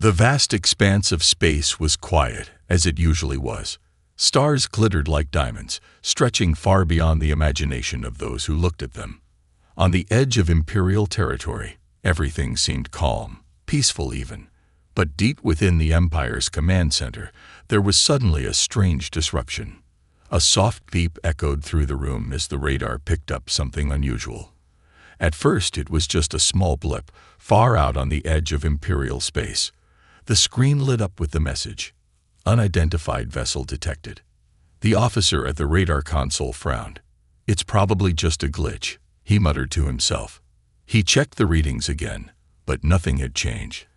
The vast expanse of space was quiet, as it usually was. Stars glittered like diamonds, stretching far beyond the imagination of those who looked at them. On the edge of Imperial territory, everything seemed calm, peaceful even. But deep within the Empire's command center, there was suddenly a strange disruption. A soft beep echoed through the room as the radar picked up something unusual. At first, it was just a small blip, far out on the edge of Imperial space. The screen lit up with the message, "Unidentified vessel detected." The officer at the radar console frowned. "It's probably just a glitch," he muttered to himself. He checked the readings again, but nothing had changed.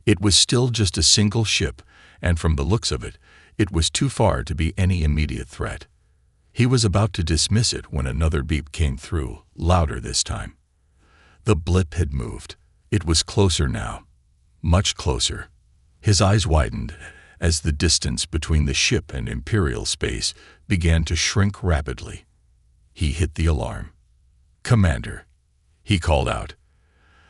It was still just a single ship, and from the looks of it, it was too far to be any immediate threat. He was about to dismiss it when another beep came through, louder this time. The blip had moved. It was closer now, much closer. His eyes widened as the distance between the ship and Imperial space began to shrink rapidly. He hit the alarm. "Commander," he called out.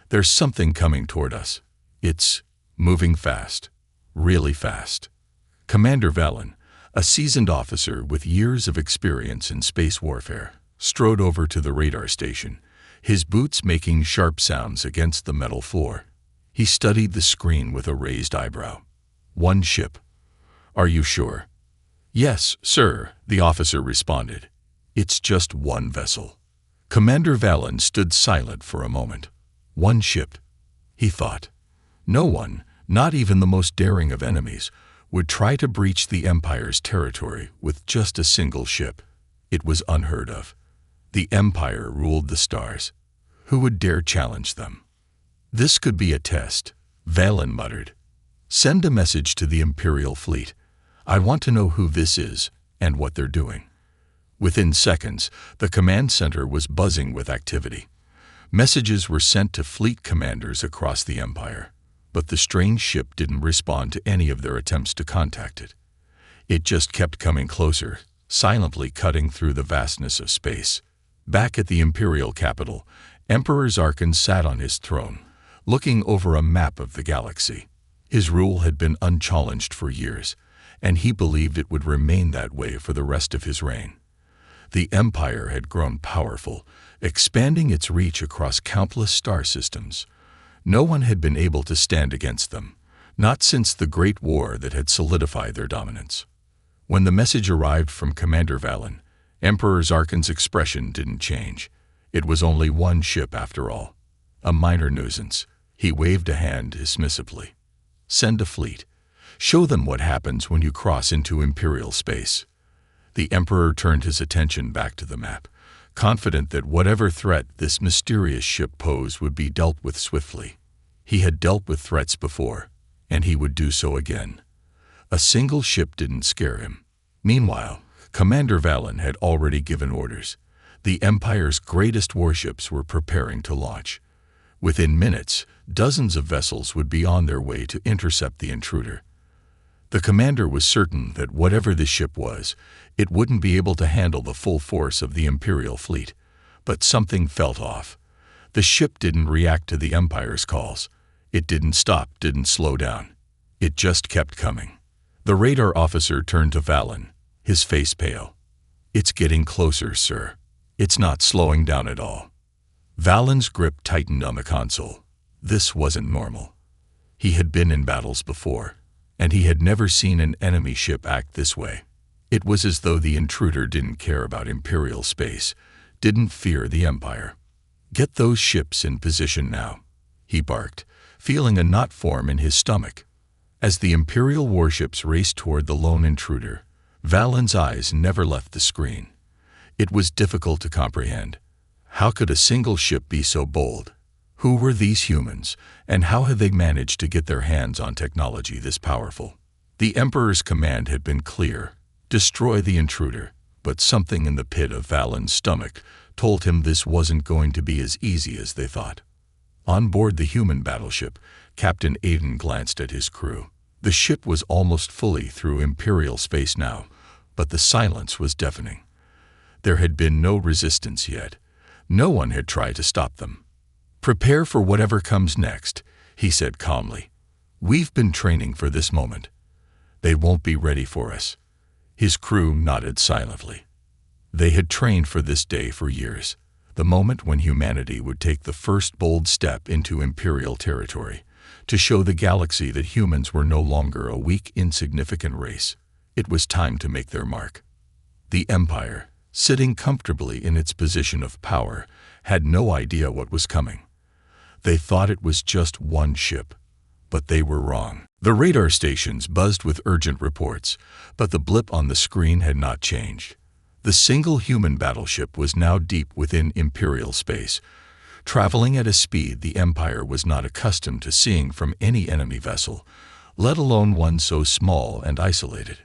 "There's something coming toward us. It's moving fast, really fast." Commander Valen, a seasoned officer with years of experience in space warfare, strode over to the radar station, his boots making sharp sounds against the metal floor. He studied the screen with a raised eyebrow. "One ship. Are you sure?" "Yes, sir," the officer responded. "It's just one vessel." Commander Valen stood silent for a moment. One ship, he thought. No one, not even the most daring of enemies, would try to breach the Empire's territory with just a single ship. It was unheard of. The Empire ruled the stars. Who would dare challenge them? "This could be a test," Valen muttered. "Send a message to the Imperial fleet. I want to know who this is and what they're doing." Within seconds, the command center was buzzing with activity. Messages were sent to fleet commanders across the Empire, but the strange ship didn't respond to any of their attempts to contact it. It just kept coming closer, silently cutting through the vastness of space. Back at the Imperial capital, Emperor Zarkin sat on his throne, looking over a map of the galaxy. His rule had been unchallenged for years, and he believed it would remain that way for the rest of his reign. The Empire had grown powerful, expanding its reach across countless star systems. No one had been able to stand against them, not since the Great War that had solidified their dominance. When the message arrived from Commander Valen, Emperor Zarkin's expression didn't change. It was only one ship after all. A minor nuisance. He waved a hand dismissively. "Send a fleet. Show them what happens when you cross into Imperial space." The Emperor turned his attention back to the map, confident that whatever threat this mysterious ship posed would be dealt with swiftly. He had dealt with threats before, and he would do so again. A single ship didn't scare him. Meanwhile, Commander Valen had already given orders. The Empire's greatest warships were preparing to launch. Within minutes, dozens of vessels would be on their way to intercept the intruder. The commander was certain that whatever the ship was, it wouldn't be able to handle the full force of the Imperial fleet. But something felt off. The ship didn't react to the Empire's calls. It didn't stop, didn't slow down. It just kept coming. The radar officer turned to Valen, his face pale. "It's getting closer, sir. It's not slowing down at all." Valen's grip tightened on the console. This wasn't normal. He had been in battles before, and he had never seen an enemy ship act this way. It was as though the intruder didn't care about Imperial space, didn't fear the Empire. "Get those ships in position now," he barked, feeling a knot form in his stomach. As the Imperial warships raced toward the lone intruder, Valen's eyes never left the screen. It was difficult to comprehend. How could a single ship be so bold? Who were these humans, and how had they managed to get their hands on technology this powerful? The Emperor's command had been clear: destroy the intruder, but something in the pit of Valen's stomach told him this wasn't going to be as easy as they thought. On board the human battleship, Captain Aiden glanced at his crew. The ship was almost fully through Imperial space now, but the silence was deafening. There had been no resistance yet. No one had tried to stop them. "Prepare for whatever comes next," he said calmly. "We've been training for this moment. They won't be ready for us." His crew nodded silently. They had trained for this day for years, the moment when humanity would take the first bold step into Imperial territory, to show the galaxy that humans were no longer a weak, insignificant race. It was time to make their mark. The Empire, sitting comfortably in its position of power, had no idea what was coming. They thought it was just one ship, but they were wrong. The radar stations buzzed with urgent reports, but the blip on the screen had not changed. The single human battleship was now deep within Imperial space, traveling at a speed the Empire was not accustomed to seeing from any enemy vessel, let alone one so small and isolated.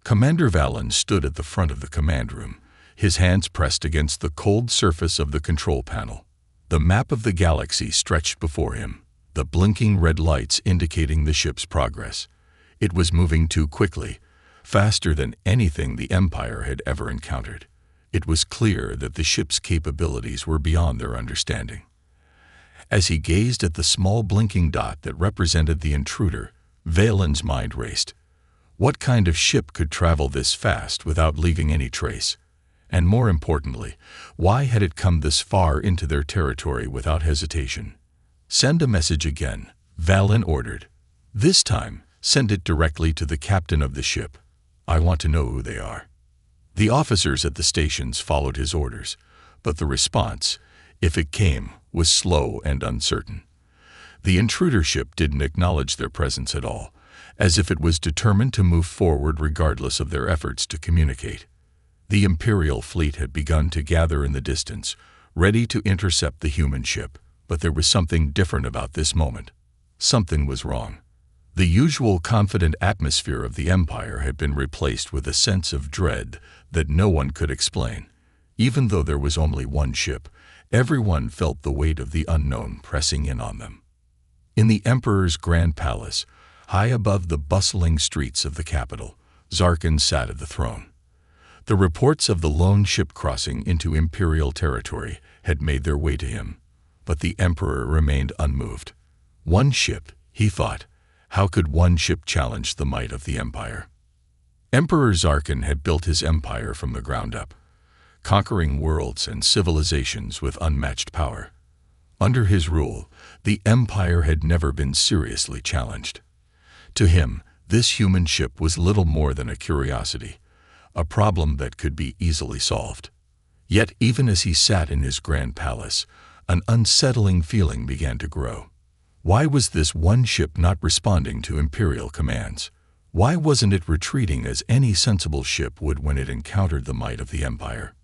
Commander Valen stood at the front of the command room, his hands pressed against the cold surface of the control panel. The map of the galaxy stretched before him, the blinking red lights indicating the ship's progress. It was moving too quickly, faster than anything the Empire had ever encountered. It was clear that the ship's capabilities were beyond their understanding. As he gazed at the small blinking dot that represented the intruder, Valen's mind raced. What kind of ship could travel this fast without leaving any trace? And more importantly, why had it come this far into their territory without hesitation? "Send a message again," Valen ordered. "This time, send it directly to the captain of the ship. I want to know who they are." The officers at the stations followed his orders, but the response, if it came, was slow and uncertain. The intruder ship didn't acknowledge their presence at all, as if it was determined to move forward regardless of their efforts to communicate. The Imperial fleet had begun to gather in the distance, ready to intercept the human ship, but there was something different about this moment. Something was wrong. The usual confident atmosphere of the Empire had been replaced with a sense of dread that no one could explain. Even though there was only one ship, everyone felt the weight of the unknown pressing in on them. In the Emperor's grand palace, high above the bustling streets of the capital, Zarkin sat at the throne. The reports of the lone ship crossing into Imperial territory had made their way to him, but the Emperor remained unmoved. One ship, he thought. How could one ship challenge the might of the Empire? Emperor Zarkin had built his empire from the ground up, conquering worlds and civilizations with unmatched power. Under his rule, the Empire had never been seriously challenged. To him, this human ship was little more than a curiosity, a problem that could be easily solved. Yet even as he sat in his grand palace, an unsettling feeling began to grow. Why was this one ship not responding to Imperial commands? Why wasn't it retreating as any sensible ship would when it encountered the might of the Empire?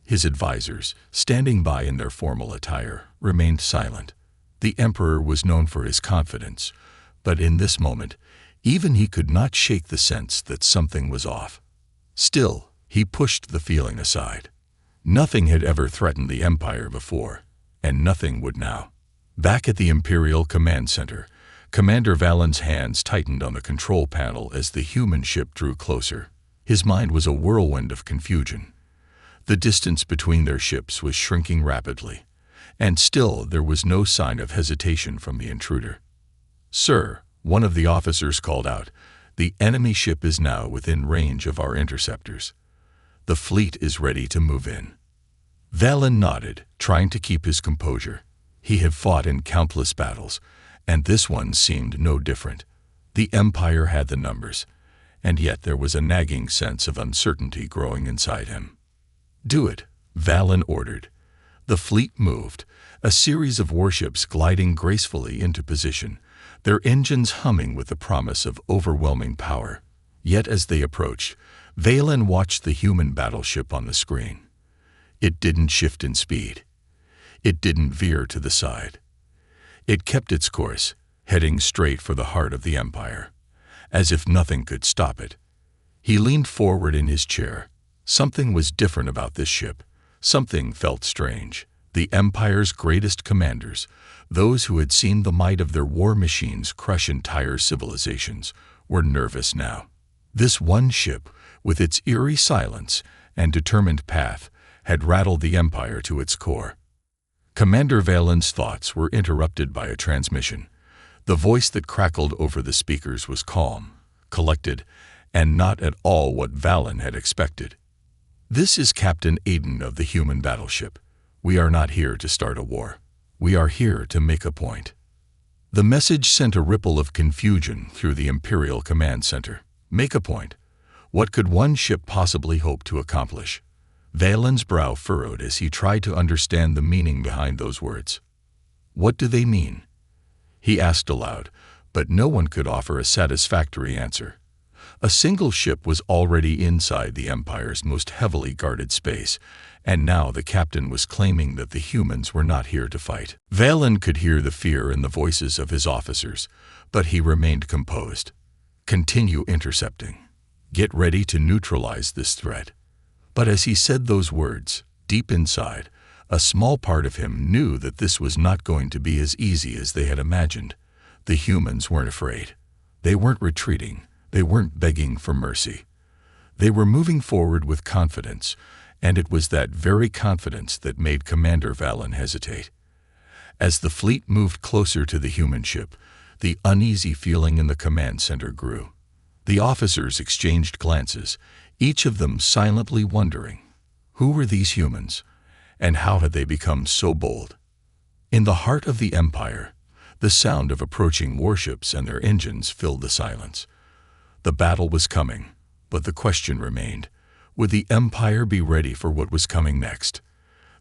His advisors, standing by in their formal attire, remained silent. The Emperor was known for his confidence, but in this moment, even he could not shake the sense that something was off. Still, he pushed the feeling aside. Nothing had ever threatened the Empire before, and nothing would now. Back at the Imperial Command Center, Commander Valen's hands tightened on the control panel as the human ship drew closer. His mind was a whirlwind of confusion. The distance between their ships was shrinking rapidly, and still there was no sign of hesitation from the intruder. "Sir," one of the officers called out, "the enemy ship is now within range of our interceptors. The fleet is ready to move in." Valen nodded, trying to keep his composure. He had fought in countless battles, and this one seemed no different. The Empire had the numbers, and yet there was a nagging sense of uncertainty growing inside him. "Do it," Valen ordered. The fleet moved, a series of warships gliding gracefully into position, their engines humming with the promise of overwhelming power. Yet as they approached, Valen watched the human battleship on the screen. It didn't shift in speed. It didn't veer to the side. It kept its course, heading straight for the heart of the Empire, as if nothing could stop it. He leaned forward in his chair. Something was different about this ship. Something felt strange. The Empire's greatest commanders, those who had seen the might of their war machines crush entire civilizations, were nervous now. This one ship, with its eerie silence and determined path, had rattled the Empire to its core. Commander Valen's thoughts were interrupted by a transmission. The voice that crackled over the speakers was calm, collected, and not at all what Valen had expected. "This is Captain Aiden of the human battleship. We are not here to start a war. We are here to make a point." The message sent a ripple of confusion through the Imperial Command Center. Make a point. What could one ship possibly hope to accomplish? Valen's brow furrowed as he tried to understand the meaning behind those words. What do they mean? He asked aloud, but no one could offer a satisfactory answer. A single ship was already inside the Empire's most heavily guarded space, and now the captain was claiming that the humans were not here to fight. Valen could hear the fear in the voices of his officers, but he remained composed. Continue intercepting. Get ready to neutralize this threat. But as he said those words, deep inside, a small part of him knew that this was not going to be as easy as they had imagined. The humans weren't afraid. They weren't retreating. They weren't begging for mercy. They were moving forward with confidence, and it was that very confidence that made Commander Valen hesitate. As the fleet moved closer to the human ship, the uneasy feeling in the command center grew. The officers exchanged glances, each of them silently wondering, who were these humans, and how had they become so bold? In the heart of the Empire, the sound of approaching warships and their engines filled the silence. The battle was coming, but the question remained, would the Empire be ready for what was coming next?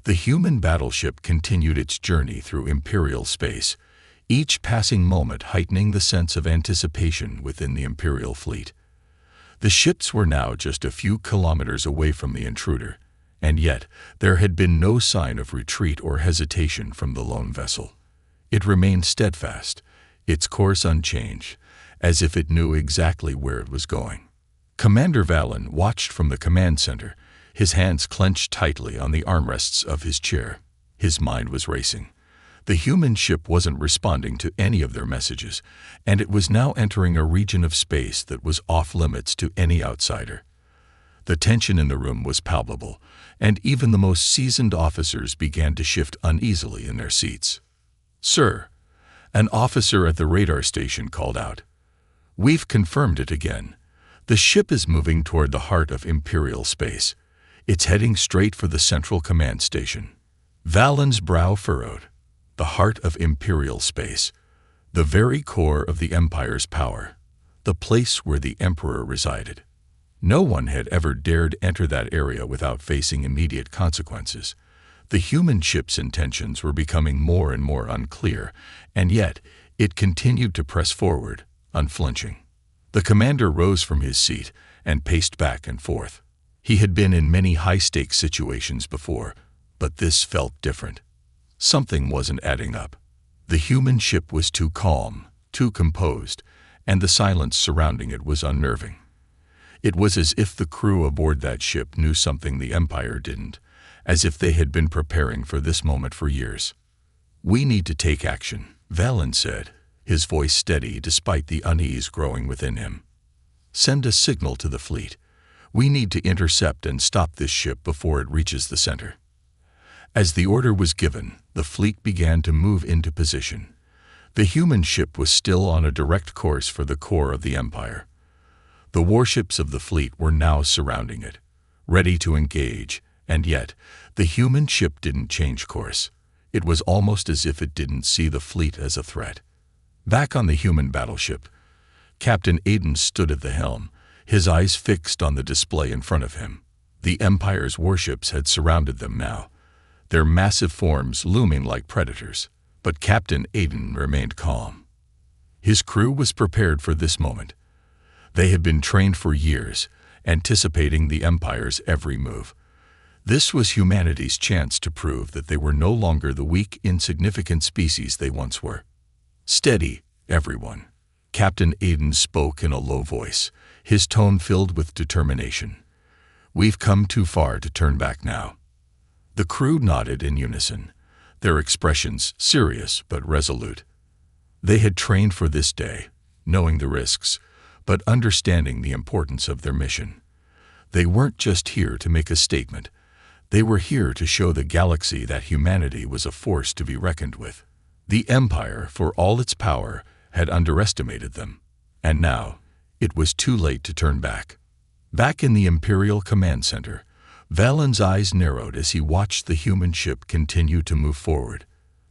The human battleship continued its journey through Imperial space, each passing moment heightening the sense of anticipation within the Imperial fleet. The ships were now just a few kilometers away from the intruder, and yet there had been no sign of retreat or hesitation from the lone vessel. It remained steadfast, its course unchanged, as if it knew exactly where it was going. Commander Valen watched from the command center, his hands clenched tightly on the armrests of his chair. His mind was racing. The human ship wasn't responding to any of their messages, and it was now entering a region of space that was off-limits to any outsider. The tension in the room was palpable, and even the most seasoned officers began to shift uneasily in their seats. "Sir," an officer at the radar station called out. "We've confirmed it again. The ship is moving toward the heart of Imperial space. It's heading straight for the central command station." Valen's brow furrowed. The heart of Imperial space, the very core of the Empire's power, the place where the Emperor resided. No one had ever dared enter that area without facing immediate consequences. The human ship's intentions were becoming more and more unclear, and yet it continued to press forward, unflinching. The commander rose from his seat and paced back and forth. He had been in many high-stakes situations before, but this felt different. Something wasn't adding up. The human ship was too calm, too composed, and the silence surrounding it was unnerving. It was as if the crew aboard that ship knew something the Empire didn't, as if they had been preparing for this moment for years. "We need to take action," Valen said, his voice steady despite the unease growing within him. "Send a signal to the fleet. We need to intercept and stop this ship before it reaches the center." As the order was given, the fleet began to move into position. The human ship was still on a direct course for the core of the Empire. The warships of the fleet were now surrounding it, ready to engage, and yet the human ship didn't change course. It was almost as if it didn't see the fleet as a threat. Back on the human battleship, Captain Aiden stood at the helm, his eyes fixed on the display in front of him. The Empire's warships had surrounded them now, their massive forms looming like predators, but Captain Aiden remained calm. His crew was prepared for this moment. They had been trained for years, anticipating the Empire's every move. This was humanity's chance to prove that they were no longer the weak, insignificant species they once were. "Steady, everyone," Captain Aiden spoke in a low voice, his tone filled with determination. "We've come too far to turn back now." The crew nodded in unison, their expressions serious but resolute. They had trained for this day, knowing the risks, but understanding the importance of their mission. They weren't just here to make a statement. They were here to show the galaxy that humanity was a force to be reckoned with. The Empire, for all its power, had underestimated them. And now, it was too late to turn back. Back in the Imperial Command Center, Valen's eyes narrowed as he watched the human ship continue to move forward.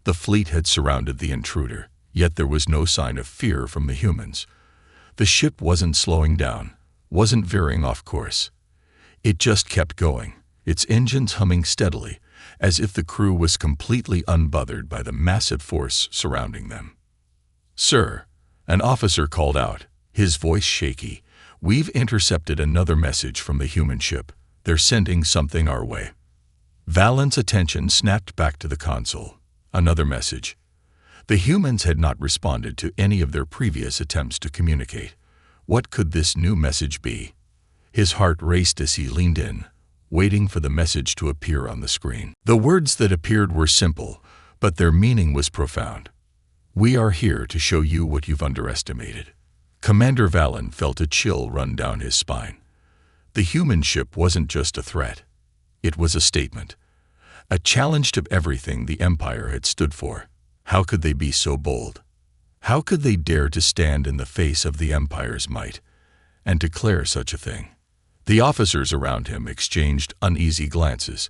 The fleet had surrounded the intruder, yet there was no sign of fear from the humans. The ship wasn't slowing down, wasn't veering off course. It just kept going, its engines humming steadily, as if the crew was completely unbothered by the massive force surrounding them. "Sir," an officer called out, his voice shaky, "we've intercepted another message from the human ship. They're sending something our way." Valen's attention snapped back to the console. Another message. The humans had not responded to any of their previous attempts to communicate. What could this new message be? His heart raced as he leaned in, waiting for the message to appear on the screen. The words that appeared were simple, but their meaning was profound. "We are here to show you what you've underestimated." Commander Valen felt a chill run down his spine. The human ship wasn't just a threat. It was a statement. A challenge to everything the Empire had stood for. How could they be so bold? How could they dare to stand in the face of the Empire's might and declare such a thing? The officers around him exchanged uneasy glances.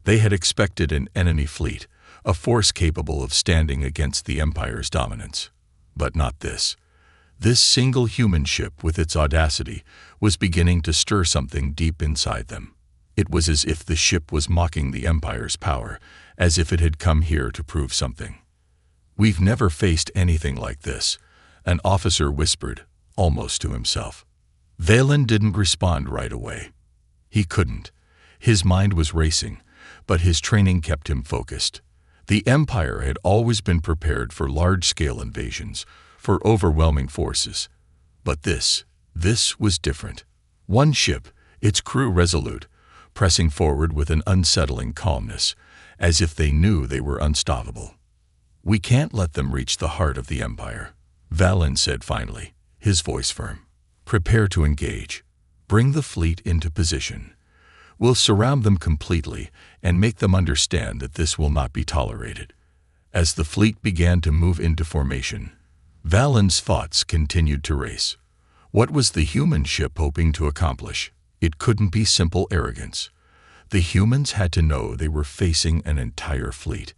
They had expected an enemy fleet, a force capable of standing against the Empire's dominance. But not this. This single human ship, with its audacity, was beginning to stir something deep inside them. It was as if the ship was mocking the Empire's power, as if it had come here to prove something. "We've never faced anything like this," an officer whispered, almost to himself. Valen didn't respond right away. He couldn't. His mind was racing, but his training kept him focused. The Empire had always been prepared for large-scale invasions, for overwhelming forces. But this was different. One ship, its crew resolute, pressing forward with an unsettling calmness, as if they knew they were unstoppable. "We can't let them reach the heart of the Empire," Valen said finally, his voice firm. "Prepare to engage. Bring the fleet into position. We'll surround them completely and make them understand that this will not be tolerated." As the fleet began to move into formation, Valen's thoughts continued to race. What was the human ship hoping to accomplish? It couldn't be simple arrogance. The humans had to know they were facing an entire fleet,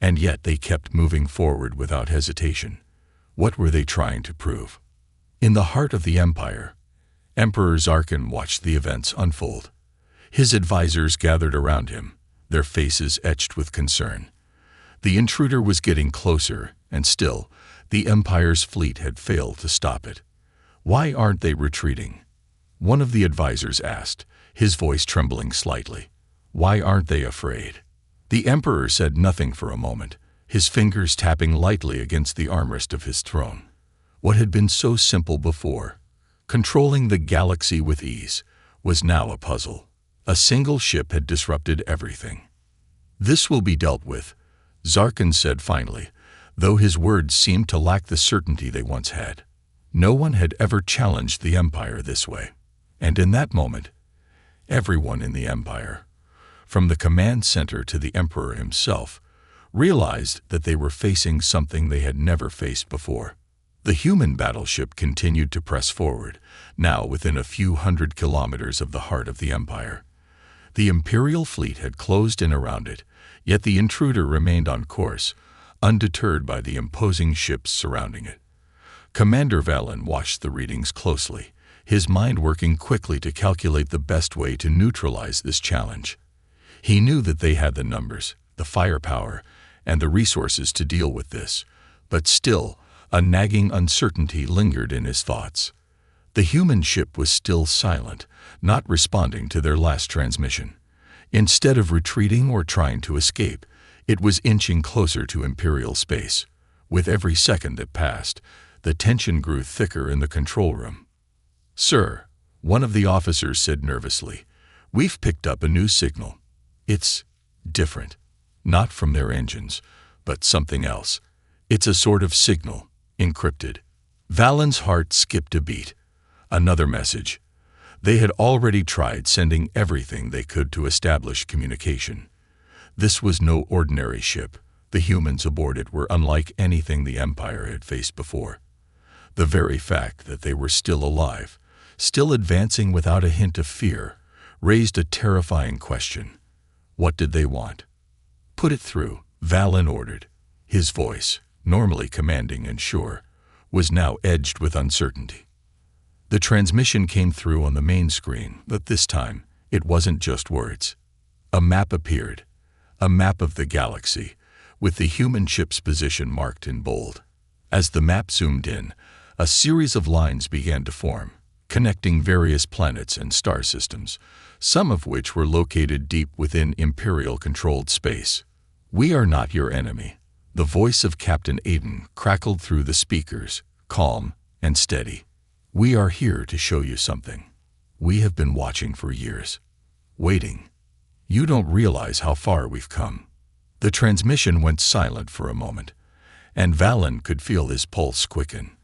and yet they kept moving forward without hesitation. What were they trying to prove? In the heart of the Empire, Emperor Zarkin watched the events unfold. His advisors gathered around him, their faces etched with concern. The intruder was getting closer, and still, the Empire's fleet had failed to stop it. "Why aren't they retreating?" one of the advisors asked, his voice trembling slightly. "Why aren't they afraid?" The Emperor said nothing for a moment, his fingers tapping lightly against the armrest of his throne. What had been so simple before, controlling the galaxy with ease, was now a puzzle. A single ship had disrupted everything. "This will be dealt with," Zarkin said finally, though his words seemed to lack the certainty they once had. No one had ever challenged the Empire this way. And in that moment, everyone in the Empire, from the command center to the Emperor himself, realized that they were facing something they had never faced before. The human battleship continued to press forward, now within a few hundred kilometers of the heart of the Empire. The Imperial fleet had closed in around it, yet the intruder remained on course, undeterred by the imposing ships surrounding it. Commander Valen watched the readings closely, his mind working quickly to calculate the best way to neutralize this challenge. He knew that they had the numbers, the firepower, and the resources to deal with this, but still, a nagging uncertainty lingered in his thoughts. The human ship was still silent, not responding to their last transmission. Instead of retreating or trying to escape, it was inching closer to Imperial space. With every second that passed, the tension grew thicker in the control room. "Sir," one of the officers said nervously, "we've picked up a new signal. It's different. Not from their engines, but something else. It's a sort of signal, encrypted." Valen's heart skipped a beat. Another message. They had already tried sending everything they could to establish communication. This was no ordinary ship. The humans aboard it were unlike anything the Empire had faced before. The very fact that they were still alive, still advancing without a hint of fear, raised a terrifying question. What did they want? "Put it through," Valen ordered. His voice, normally commanding and sure, was now edged with uncertainty. The transmission came through on the main screen, but this time it wasn't just words. A map appeared, a map of the galaxy, with the human ship's position marked in bold. As the map zoomed in, a series of lines began to form, connecting various planets and star systems, some of which were located deep within Imperial-controlled space. "We are not your enemy." The voice of Captain Aiden crackled through the speakers, calm and steady. "We are here to show you something. We have been watching for years. Waiting. You don't realize how far we've come." The transmission went silent for a moment, and Valen could feel his pulse quicken.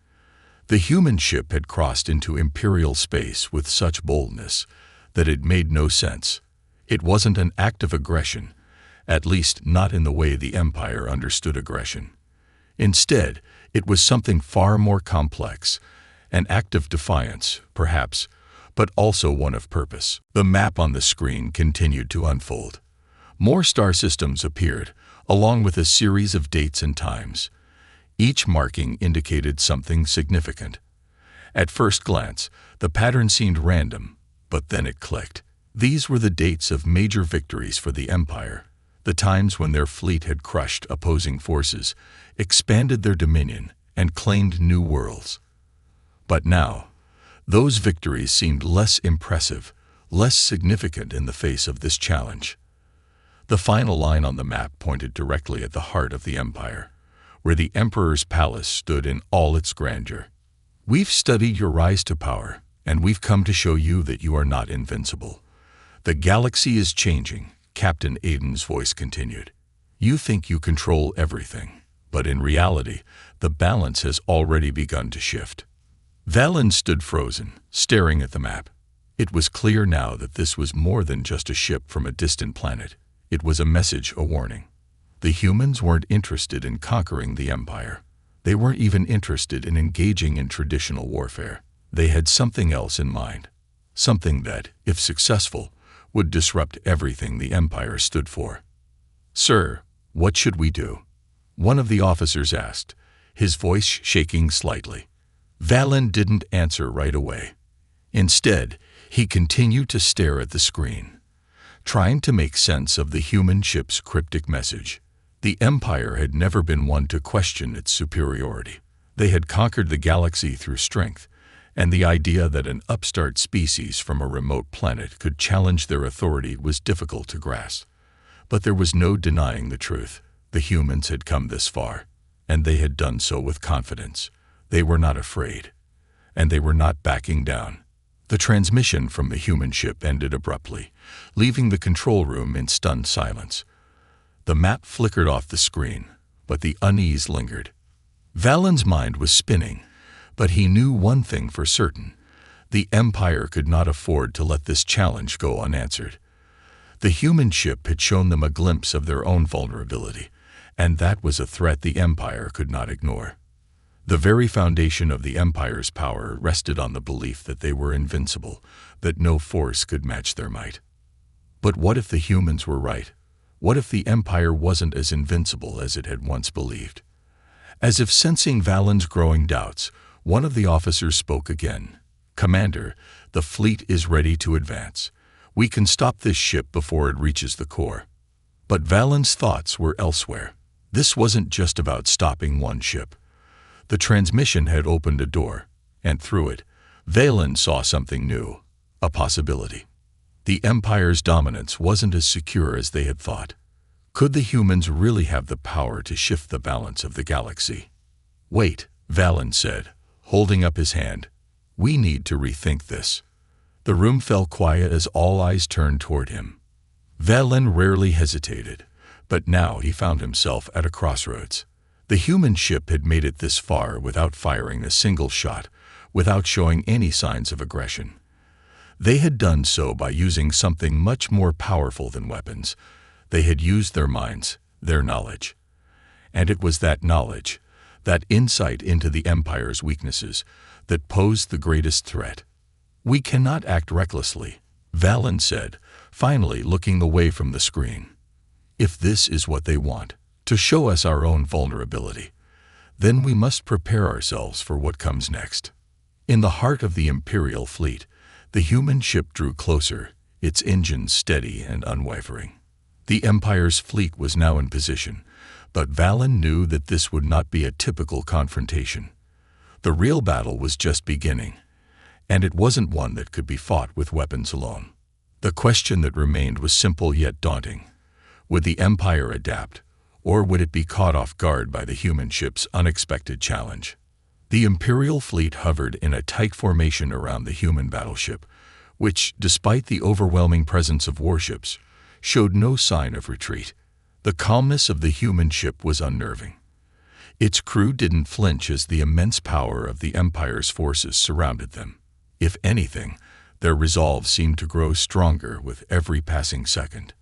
The human ship had crossed into Imperial space with such boldness that it made no sense. It wasn't an act of aggression, at least not in the way the Empire understood aggression. Instead, it was something far more complex, an act of defiance, perhaps, but also one of purpose. The map on the screen continued to unfold. More star systems appeared, along with a series of dates and times. Each marking indicated something significant. At first glance, the pattern seemed random, but then it clicked. These were the dates of major victories for the Empire, the times when their fleet had crushed opposing forces, expanded their dominion, and claimed new worlds. But now, those victories seemed less impressive, less significant in the face of this challenge. The final line on the map pointed directly at the heart of the Empire, where the Emperor's palace stood in all its grandeur. "We've studied your rise to power, and we've come to show you that you are not invincible. The galaxy is changing," Captain Aiden's voice continued. "You think you control everything, but in reality, the balance has already begun to shift." Valen stood frozen, staring at the map. It was clear now that this was more than just a ship from a distant planet. It was a message, a warning. The humans weren't interested in conquering the Empire. They weren't even interested in engaging in traditional warfare. They had something else in mind. Something that, if successful, would disrupt everything the Empire stood for. "Sir, what should we do?" one of the officers asked, his voice shaking slightly. Valen didn't answer right away. Instead, he continued to stare at the screen, trying to make sense of the human ship's cryptic message. The Empire had never been one to question its superiority. They had conquered the galaxy through strength, and the idea that an upstart species from a remote planet could challenge their authority was difficult to grasp. But there was no denying the truth. The humans had come this far, and they had done so with confidence. They were not afraid, and they were not backing down. The transmission from the human ship ended abruptly, leaving the control room in stunned silence. The map flickered off the screen, but the unease lingered. Valen's mind was spinning, but he knew one thing for certain. The Empire could not afford to let this challenge go unanswered. The human ship had shown them a glimpse of their own vulnerability, and that was a threat the Empire could not ignore. The very foundation of the Empire's power rested on the belief that they were invincible, that no force could match their might. But what if the humans were right? What if the Empire wasn't as invincible as it had once believed? As if sensing Valen's growing doubts, one of the officers spoke again. "Commander, the fleet is ready to advance. We can stop this ship before it reaches the core." But Valen's thoughts were elsewhere. This wasn't just about stopping one ship. The transmission had opened a door, and through it, Valen saw something new, a possibility. The Empire's dominance wasn't as secure as they had thought. Could the humans really have the power to shift the balance of the galaxy? "Wait," Valen said, holding up his hand. "We need to rethink this." The room fell quiet as all eyes turned toward him. Valen rarely hesitated, but now he found himself at a crossroads. The human ship had made it this far without firing a single shot, without showing any signs of aggression. They had done so by using something much more powerful than weapons. They had used their minds, their knowledge. And it was that knowledge, that insight into the Empire's weaknesses that posed the greatest threat. "We cannot act recklessly," Valen said, finally looking away from the screen. "If this is what they want, to show us our own vulnerability, then we must prepare ourselves for what comes next." In the heart of the Imperial fleet, the human ship drew closer, its engines steady and unwavering. The Empire's fleet was now in position, but Valen knew that this would not be a typical confrontation. The real battle was just beginning, and it wasn't one that could be fought with weapons alone. The question that remained was simple yet daunting. Would the Empire adapt, or would it be caught off guard by the human ship's unexpected challenge? The Imperial fleet hovered in a tight formation around the human battleship, which, despite the overwhelming presence of warships, showed no sign of retreat. The calmness of the human ship was unnerving. Its crew didn't flinch as the immense power of the Empire's forces surrounded them. If anything, their resolve seemed to grow stronger with every passing second.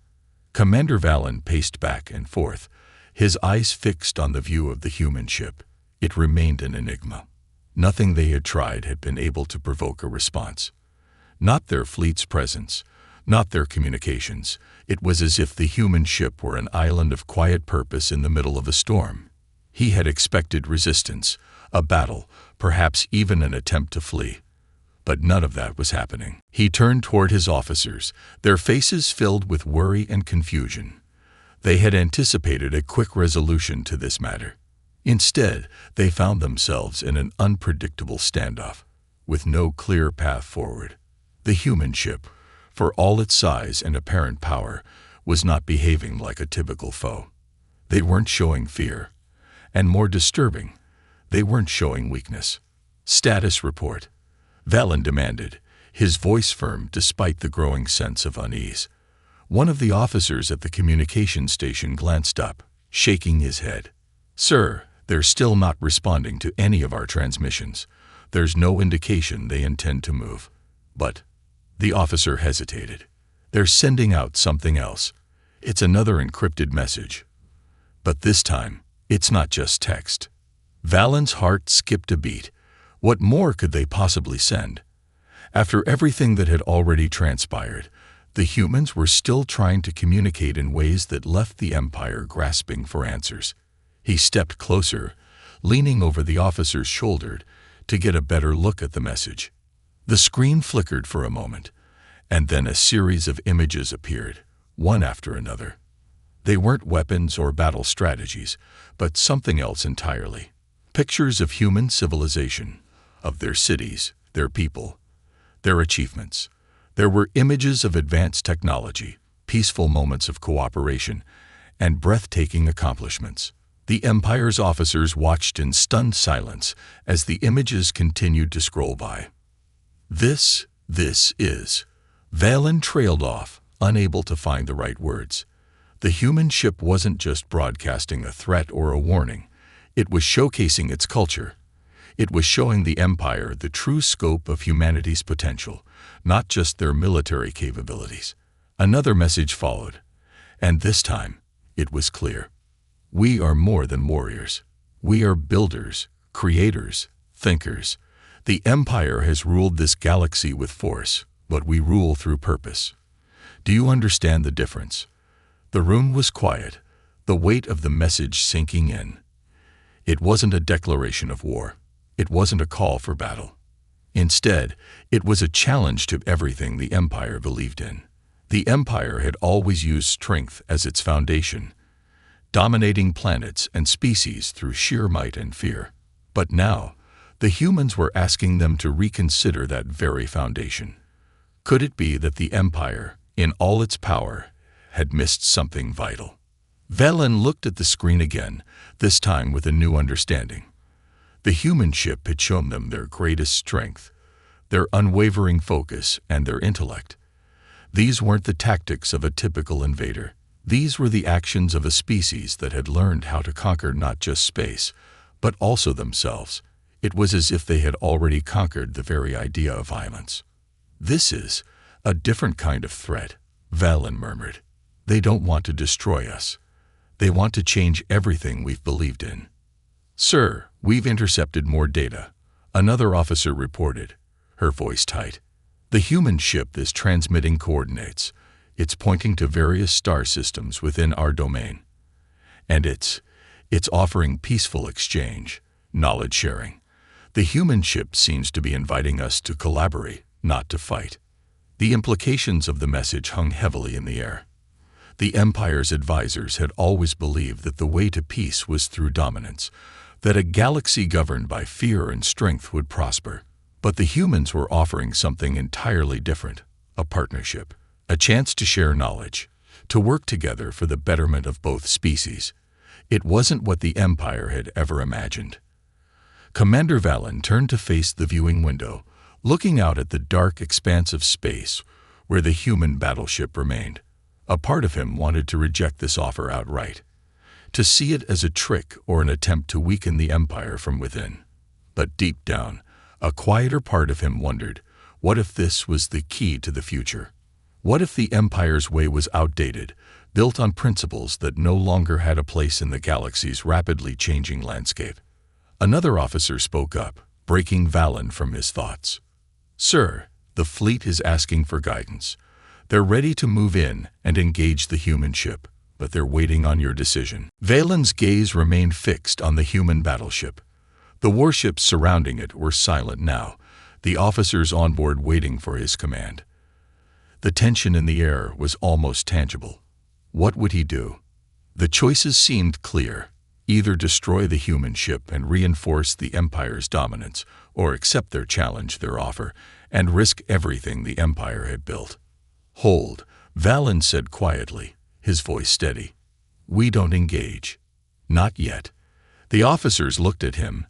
Commander Valen paced back and forth, his eyes fixed on the view of the human ship. It remained an enigma. Nothing they had tried had been able to provoke a response. Not their fleet's presence, not their communications. It was as if the human ship were an island of quiet purpose in the middle of a storm. He had expected resistance, a battle, perhaps even an attempt to flee. But none of that was happening. He turned toward his officers, their faces filled with worry and confusion. They had anticipated a quick resolution to this matter. Instead, they found themselves in an unpredictable standoff, with no clear path forward. The human ship, for all its size and apparent power, was not behaving like a typical foe. They weren't showing fear, and more disturbing, they weren't showing weakness. "Status report," Valen demanded, his voice firm despite the growing sense of unease. One of the officers at the communication station glanced up, shaking his head. "Sir, they're still not responding to any of our transmissions. There's no indication they intend to move." "But," the officer hesitated, "they're sending out something else. It's another encrypted message. But this time, it's not just text." Valen's heart skipped a beat. What more could they possibly send? After everything that had already transpired, the humans were still trying to communicate in ways that left the Empire grasping for answers. He stepped closer, leaning over the officer's shoulder to get a better look at the message. The screen flickered for a moment, and then a series of images appeared, one after another. They weren't weapons or battle strategies, but something else entirely. Pictures of human civilization, of their cities, their people, their achievements. There were images of advanced technology, peaceful moments of cooperation, and breathtaking accomplishments. The Empire's officers watched in stunned silence as the images continued to scroll by. This is. Valen trailed off, unable to find the right words. The human ship wasn't just broadcasting a threat or a warning. It was showcasing its culture. It was showing the Empire the true scope of humanity's potential, not just their military capabilities. Another message followed, and this time, it was clear. We are more than warriors. We are builders, creators, thinkers. The Empire has ruled this galaxy with force, but we rule through purpose. Do you understand the difference? The room was quiet, the weight of the message sinking in. It wasn't a declaration of war. It wasn't a call for battle. Instead, it was a challenge to everything the Empire believed in. The Empire had always used strength as its foundation, dominating planets and species through sheer might and fear. But now, the humans were asking them to reconsider that very foundation. Could it be that the Empire, in all its power, had missed something vital? Valen looked at the screen again, this time with a new understanding. The human ship had shown them their greatest strength, their unwavering focus, and their intellect. These weren't the tactics of a typical invader. These were the actions of a species that had learned how to conquer not just space, but also themselves. It was as if they had already conquered the very idea of violence. "This is a different kind of threat," Valen murmured. "They don't want to destroy us. They want to change everything we've believed in." "Sir, we've intercepted more data," another officer reported, her voice tight. "The human ship is transmitting coordinates. It's pointing to various star systems within our domain. And it's offering peaceful exchange, knowledge sharing. The human ship seems to be inviting us to collaborate, not to fight." The implications of the message hung heavily in the air. The Empire's advisors had always believed that the way to peace was through dominance, that a galaxy governed by fear and strength would prosper. But the humans were offering something entirely different, a partnership, a chance to share knowledge, to work together for the betterment of both species. It wasn't what the Empire had ever imagined. Commander Valen turned to face the viewing window, looking out at the dark expanse of space where the human battleship remained. A part of him wanted to reject this offer outright, to see it as a trick or an attempt to weaken the Empire from within. But deep down, a quieter part of him wondered, what if this was the key to the future? What if the Empire's way was outdated, built on principles that no longer had a place in the galaxy's rapidly changing landscape? Another officer spoke up, breaking Valen from his thoughts. "Sir, the fleet is asking for guidance. They're ready to move in and engage the human ship, but they're waiting on your decision." Valen's gaze remained fixed on the human battleship. The warships surrounding it were silent now, the officers on board waiting for his command. The tension in the air was almost tangible. What would he do? The choices seemed clear. Either destroy the human ship and reinforce the Empire's dominance, or accept their challenge, their offer, and risk everything the Empire had built. "Hold," Valen said quietly, his voice steady. "We don't engage. Not yet." The officers looked at him,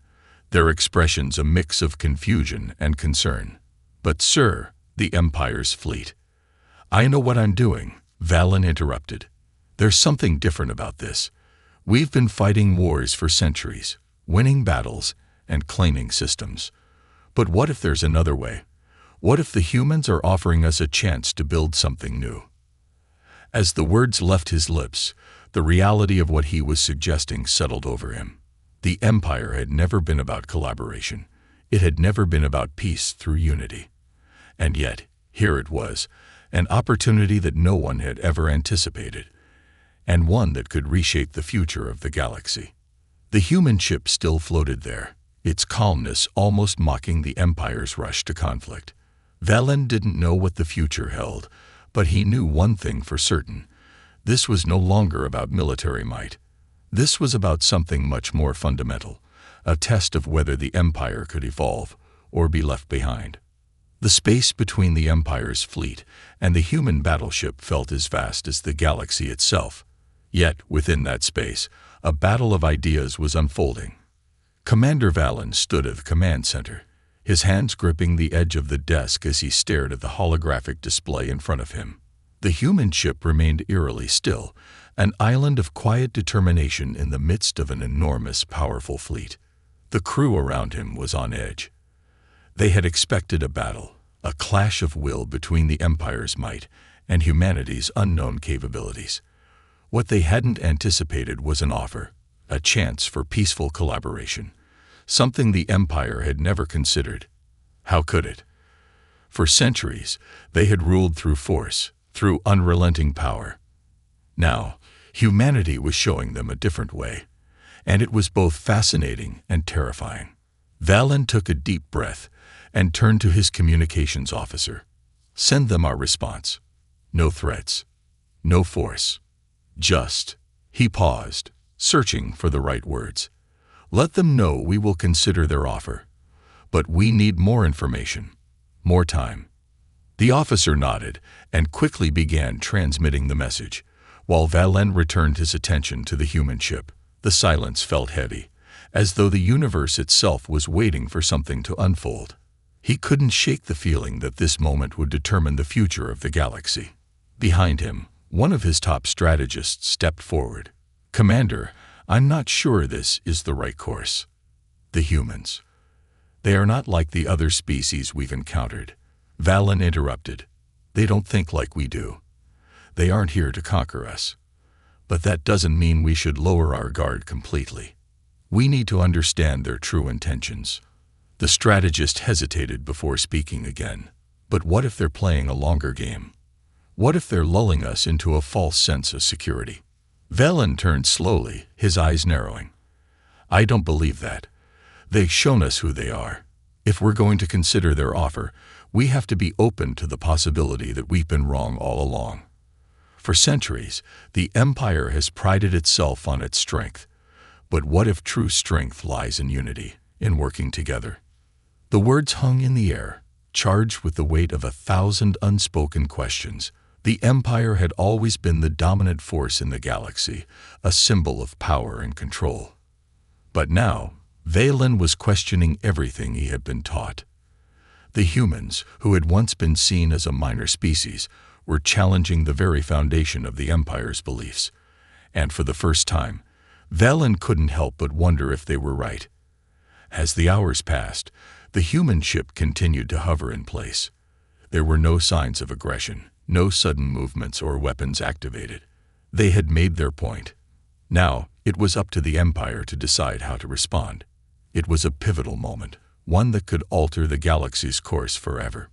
their expressions a mix of confusion and concern. "But sir, the Empire's fleet." "I know what I'm doing," Valen interrupted. "There's something different about this. We've been fighting wars for centuries, winning battles and claiming systems. But what if there's another way? What if the humans are offering us a chance to build something new?" As the words left his lips, the reality of what he was suggesting settled over him. The Empire had never been about collaboration. It had never been about peace through unity. And yet, here it was, an opportunity that no one had ever anticipated, and one that could reshape the future of the galaxy. The human ship still floated there, its calmness almost mocking the Empire's rush to conflict. Valen didn't know what the future held, but he knew one thing for certain. This was no longer about military might. This was about something much more fundamental, a test of whether the Empire could evolve or be left behind. The space between the Empire's fleet and the human battleship felt as vast as the galaxy itself. Yet, within that space, a battle of ideas was unfolding. Commander Valen stood at the command center, his hands gripping the edge of the desk as he stared at the holographic display in front of him. The human ship remained eerily still, an island of quiet determination in the midst of an enormous, powerful fleet. The crew around him was on edge. They had expected a battle, a clash of will between the Empire's might and humanity's unknown capabilities. What they hadn't anticipated was an offer, a chance for peaceful collaboration, something the Empire had never considered. How could it? For centuries, they had ruled through force, through unrelenting power. Now, humanity was showing them a different way, and it was both fascinating and terrifying. Valen took a deep breath and turned to his communications officer. "Send them our response. No threats, no force. Just." He paused, searching for the right words. "Let them know we will consider their offer. But we need more information, more time." The officer nodded and quickly began transmitting the message. While Valen returned his attention to the human ship, the silence felt heavy, as though the universe itself was waiting for something to unfold. He couldn't shake the feeling that this moment would determine the future of the galaxy. Behind him, one of his top strategists stepped forward. "Commander, I'm not sure this is the right course. The humans. They are not like the other species we've encountered." Valen interrupted. "They don't think like we do. They aren't here to conquer us. But that doesn't mean we should lower our guard completely. We need to understand their true intentions. The strategist hesitated before speaking again. But what if they're playing a longer game? What if they're lulling us into a false sense of security? Velen turned slowly, his eyes narrowing. I don't believe that. They've shown us who they are. If we're going to consider their offer, we have to be open to the possibility that we've been wrong all along. For centuries, the Empire has prided itself on its strength. But what if true strength lies in unity, in working together? The words hung in the air, charged with the weight of 1,000 unspoken questions. The Empire had always been the dominant force in the galaxy, a symbol of power and control. But now, Velen was questioning everything he had been taught. The humans, who had once been seen as a minor species, were challenging the very foundation of the Empire's beliefs. And for the first time, Velen couldn't help but wonder if they were right. As the hours passed, the human ship continued to hover in place. There were no signs of aggression, no sudden movements or weapons activated. They had made their point. Now, it was up to the Empire to decide how to respond. It was a pivotal moment, one that could alter the galaxy's course forever.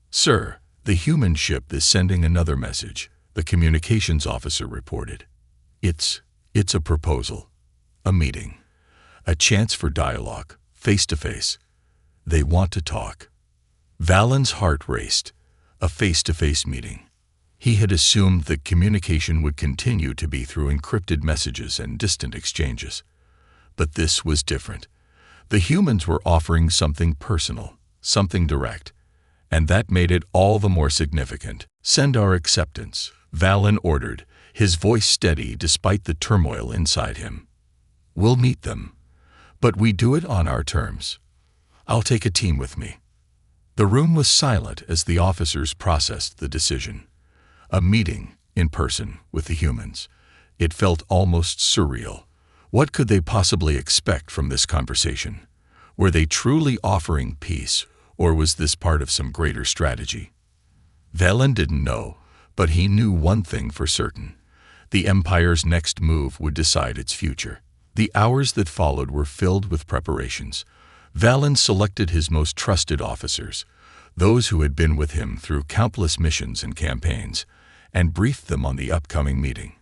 Sir, the human ship is sending another message, the communications officer reported. It's a proposal, a meeting, a chance for dialogue, face to face. They want to talk. Valen's heart raced. A face-to-face meeting. He had assumed that communication would continue to be through encrypted messages and distant exchanges. But this was different. The humans were offering something personal, something direct, and that made it all the more significant. Send our acceptance, Valen ordered, his voice steady despite the turmoil inside him. We'll meet them, but we do it on our terms. I'll take a team with me. The room was silent as the officers processed the decision. A meeting, in person, with the humans. It felt almost surreal. What could they possibly expect from this conversation? Were they truly offering peace, or was this part of some greater strategy? Velen didn't know, but he knew one thing for certain. The Empire's next move would decide its future. The hours that followed were filled with preparations. Valen selected his most trusted officers, those who had been with him through countless missions and campaigns, and briefed them on the upcoming meeting.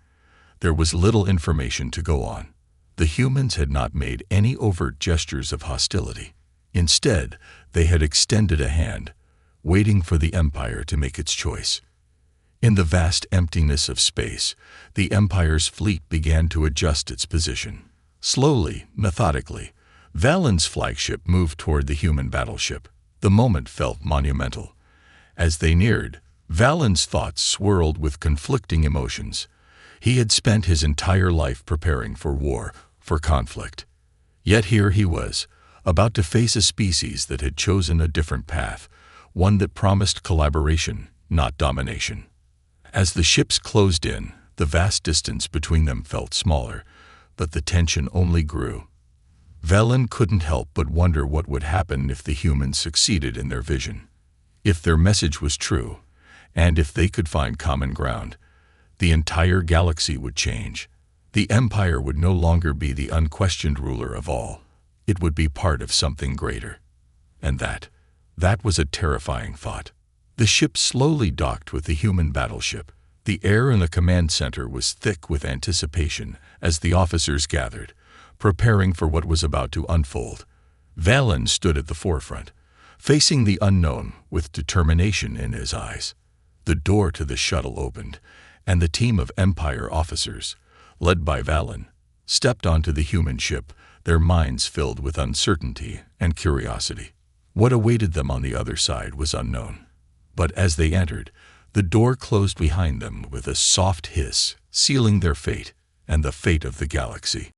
There was little information to go on. The humans had not made any overt gestures of hostility. Instead, they had extended a hand, waiting for the Empire to make its choice. In the vast emptiness of space, the Empire's fleet began to adjust its position. Slowly, methodically, Valen's flagship moved toward the human battleship. The moment felt monumental. As they neared, Valen's thoughts swirled with conflicting emotions. He had spent his entire life preparing for war, for conflict. Yet here he was, about to face a species that had chosen a different path, one that promised collaboration, not domination. As the ships closed in, the vast distance between them felt smaller, but the tension only grew. Velen couldn't help but wonder what would happen if the humans succeeded in their vision. If their message was true, and if they could find common ground, the entire galaxy would change. The Empire would no longer be the unquestioned ruler of all. It would be part of something greater. And that was a terrifying thought. The ship slowly docked with the human battleship. The air in the command center was thick with anticipation as the officers gathered, preparing for what was about to unfold. Valen stood at the forefront, facing the unknown with determination in his eyes. The door to the shuttle opened, and the team of Empire officers, led by Valen, stepped onto the human ship, their minds filled with uncertainty and curiosity. What awaited them on the other side was unknown. But as they entered, the door closed behind them with a soft hiss, sealing their fate and the fate of the galaxy.